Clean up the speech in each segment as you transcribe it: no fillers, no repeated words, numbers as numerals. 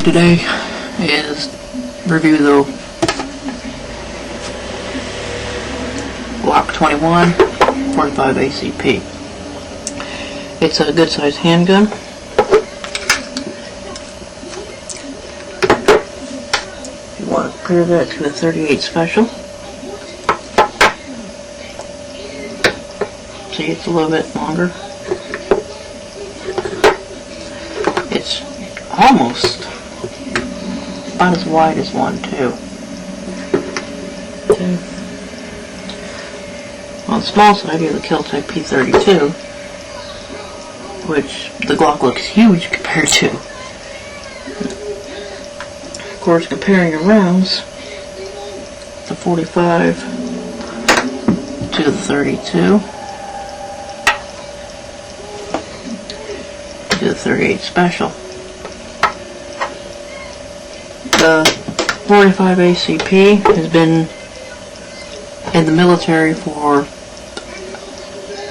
Today is review the Glock 21 45 ACP. It's a good sized handgun. You want to compare that to a 38 Special. See, it's a little bit longer. It's almost about as wide as one too. Okay. On the small side, you have the Kel-Tec P32, which the Glock looks huge compared to. Of course, comparing your rounds, the 45 to the 32 to the 38 Special. The 45 ACP has been in the military for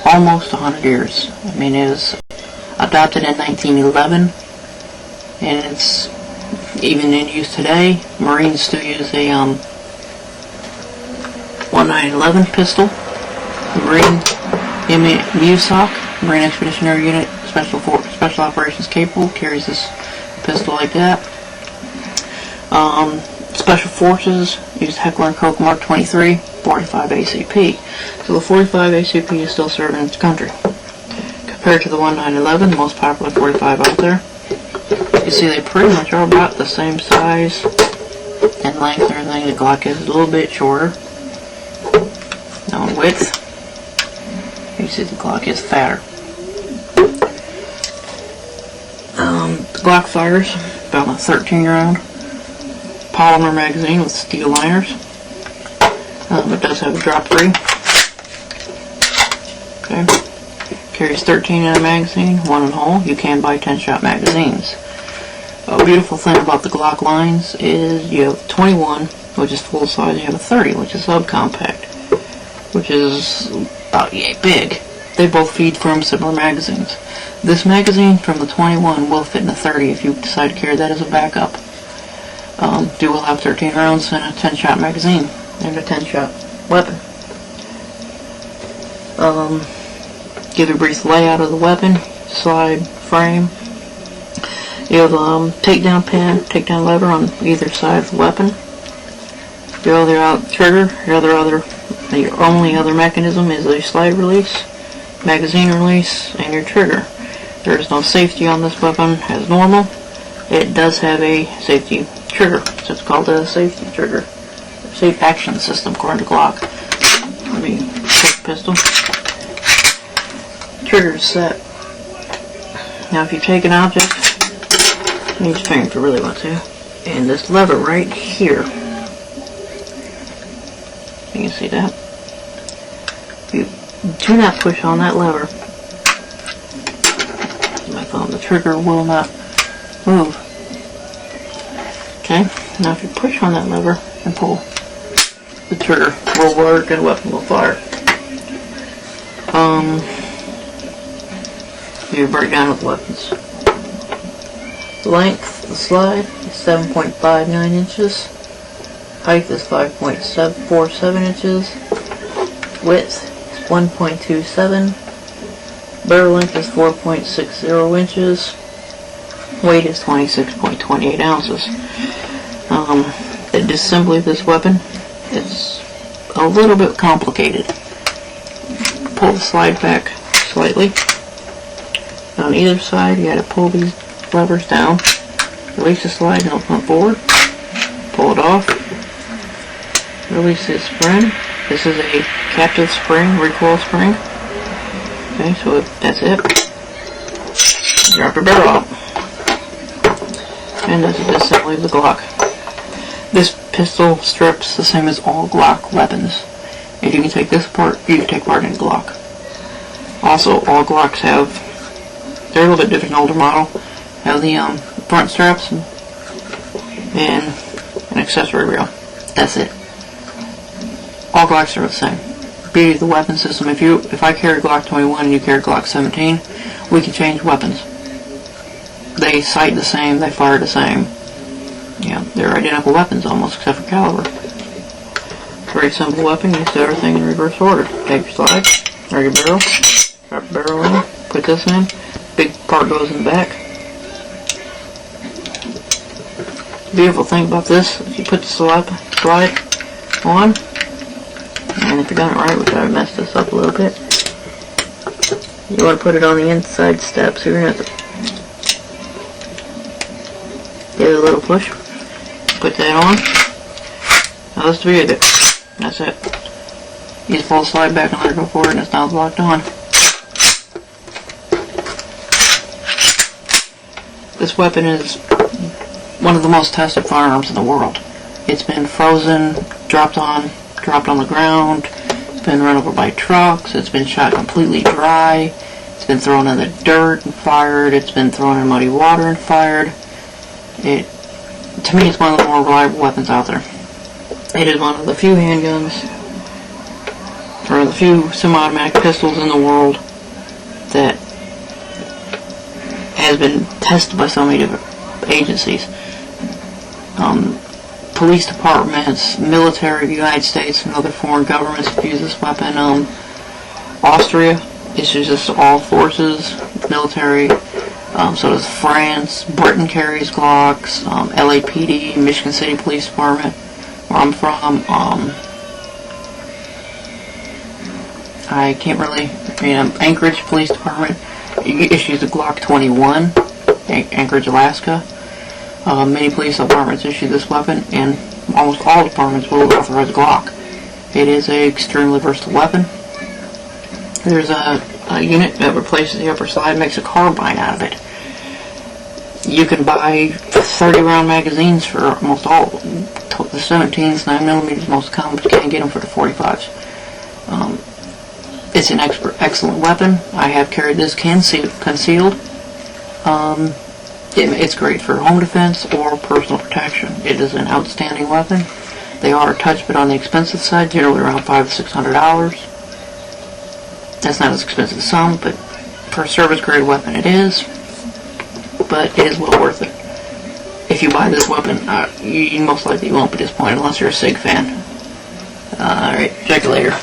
almost 100 years. I mean, it was adopted in 1911, and it's even in use today. Marines still use a 1911 pistol. The Marine MUSOC, Marine Expeditionary Unit, Special Operations Capable, carries this pistol like that. Special Forces use Heckler & Koch Mark 23 45 ACP. So the 45 ACP is still serving its country. Compared to the 1911, the most popular 45 out there, you see they pretty much are about the same size and length and everything. The Glock is a little bit shorter. Now in width, you see the Glock is fatter. The Glock fires about a 13 round polymer magazine with steel liners. It does have a drop free. Okay. Carries 13 in a magazine, 1 in whole. You can buy 10-shot magazines. A beautiful thing about the Glock lines is you have 21, which is full size, and you have a 30, which is subcompact, which is about yay big. They both feed from similar magazines. This magazine from the 21 will fit in the 30 if you decide to carry that as a backup. You will have 13 rounds in a 10-shot magazine and a 10-shot weapon. Give you a brief layout of the weapon, slide, frame. You have takedown pin, takedown lever on either side of the weapon. Your other trigger, your only other mechanism is a slide release, magazine release, and your trigger. There is no safety on this weapon as normal. It does have a safety trigger, so it's called a safety trigger. Safe action system according to Glock. Let me take the pistol. Trigger is set. Now if you take an object, use your finger if you really want to, and this lever right here, you can see that. You do not push on that lever. My thumb, the trigger will not move. Okay, now if you push on that lever and pull, the trigger will work and the weapon will fire. You break down with weapons. The length of the slide is 7.59 inches. Height is 5.47 inches. Width is 1.27. Barrel length is 4.60 inches. Weight is 26.28 ounces. The disassembly of this weapon is a little bit complicated. Pull the slide back slightly. On either side, you got to pull these levers down. Release the slide and open it forward. Pull it off. Release this spring. This is a captive spring, recoil spring. Okay, so that's it. Drop your barrel out. And that's the disassembly of the Glock. This pistol strips the same as all Glock weapons. If you can take this apart, you can take part in Glock. Also, all Glocks have, they're a little bit different, older model, have the front straps and an accessory rail. That's it. All Glocks are the same. Beauty of the weapon system, if I carry Glock 21 and you carry Glock 17, we can change weapons. They sight the same, they fire the same. They're identical weapons almost, except for caliber. Very simple weapon. You set everything in reverse order. Take your slide, or your barrel, drop the barrel in, put this in. Big part goes in the back. The beautiful thing about this, if you put the slide on, and if you've done it right, which I messed this up a little bit, you want to put it on the inside step, so you're going to have to give it a little push. Put that on. Now that's the beauty of it. That's it. You just pull the slide back and let it go forward, and it's now locked on. This weapon is one of the most tested firearms in the world. It's been frozen, dropped on the ground, it's been run over by trucks, it's been shot completely dry, it's been thrown in the dirt and fired, it's been thrown in muddy water and fired. To me, it's one of the more reliable weapons out there. It is one of the few handguns, or the few semi-automatic pistols in the world that has been tested by so many different agencies. Police departments, military of the United States, and other foreign governments have used this weapon. Austria issues this to all forces, military. So does France. Britain carries Glocks. LAPD, Michigan City Police Department, where I'm from. Anchorage Police Department issues the Glock 21. Anchorage, Alaska. Many police departments issue this weapon, and almost all departments will authorize Glock. It is an extremely versatile weapon. There's a unit that replaces the upper slide and makes a carbine out of it. You can buy 30-round magazines for almost all the 17s, 9mm most common, but you can't get them for the 45s. It's an excellent weapon. I have carried this concealed. It's great for home defense or personal protection. It is an outstanding weapon. They are a touch bit on the expensive side, generally around $500 to $600. That's not as expensive as some, but for a service-grade weapon it is. But it is well worth it. If you buy this weapon, you most likely won't be disappointed unless you're a SIG fan. Alright, check you later.